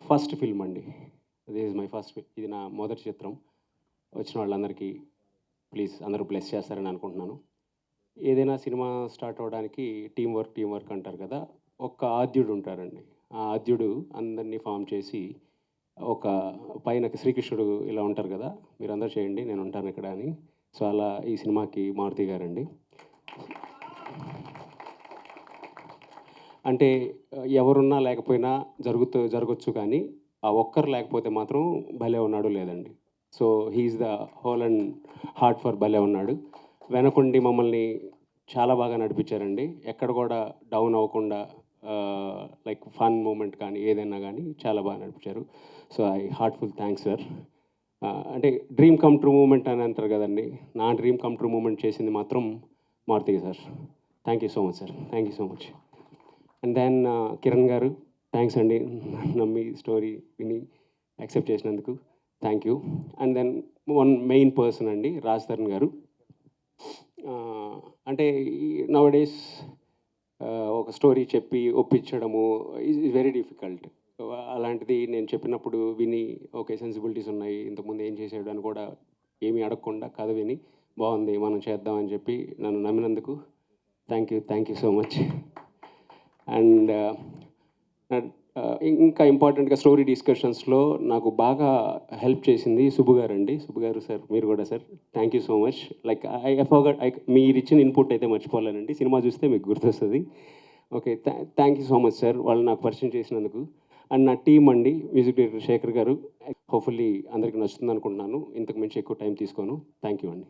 First film అండి. This is my first film. ఇది నా మొదటి చిత్రం. వచ్చిన వాళ్ళందరికీ ప్లీజ్ అందరూ బ్లెస్ చేస్తారని అనుకుంటున్నాను. ఏదైనా సినిమా స్టార్ట్ అవ్వడానికి టీమ్ వర్క్ అంటారు కదా! ఒక్క ఆద్యుడు ఉంటారండి. ఆ ఆద్యుడు అందరినీ ఫార్మ్ చేసి ఒక పైన శ్రీకృష్ణుడు ఇలా ఉంటారు కదా! మీరందరూ చేయండి నేను ఉంటాను ఇక్కడ అని. సో, అలా ఈ సినిమాకి మారుతి గారండి. అంటే ఎవరున్నా లేకపోయినా జరగొచ్చు కానీ, ఆ ఒక్కరు లేకపోతే మాత్రం భలే ఉన్నాడు లేదండి. So, he is the whole and heart for భలే ఉన్నాడు. వెనకుండి మమ్మల్ని చాలా బాగా నడిపించారండి. ఎక్కడ కూడా డౌన్ అవ్వకుండా లైక్ ఫన్ మూమెంట్ కానీ, ఏదైనా కానీ చాలా బాగా నడిపించారు. So, I heartful thanks sir. అంటే డ్రీమ్ కమ్ ట్రూ మూమెంట్ అని అంటారు కదండీ! నా డ్రీమ్ కమ్ ట్రూ మూమెంట్ చేసింది మాత్రం Maruthi sir. Thank you so much sir. Thank you so much. And then Kiran గారు థ్యాంక్స్ అండి. నమ్మి స్టోరీ విని యాక్సెప్ట్ చేసినందుకు thank you. And then one main person అండి రాజ్ తరుణ్ గారు. అంటే నౌడేస్ ఒక స్టోరీ చెప్పి ఒప్పించడము ఈజ్ వెరీ డిఫికల్ట్. అలాంటిది నేను చెప్పినప్పుడు విని ఓకే సెన్సిబిలిటీస్ ఉన్నాయి, ఇంతకుముందు ఏం చేసాడు అని కూడా ఏమీ అడగకుండా కథ విని బాగుంది మనం చేద్దామని చెప్పి నన్ను నమ్మినందుకు thank you so much. And ఇంకా ఇంపార్టెంట్గా స్టోరీ డిస్కషన్స్లో నాకు బాగా హెల్ప్ చేసింది సుబ్బు గారు అండి. సుబ్బు గారు సార్ మీరు కూడా sir thank you so much. Like మీరు ఇచ్చిన ఇన్పుట్ అయితే మర్చిపోలేనండి. సినిమా చూస్తే మీకు గుర్తొస్తుంది. Okay thank you so much sir వాళ్ళు నాకు పరిచయం చేసినందుకు. అండ్ నా టీమ్ అండి మ్యూజిక్ డైరెక్టర్ శేఖర్ గారు. హోప్ఫుల్లీ అందరికీ నచ్చుతుంది అనుకుంటున్నాను. ఇంతకు మించి ఎక్కువ టైం తీసుకోను. థ్యాంక్ యూ అండి.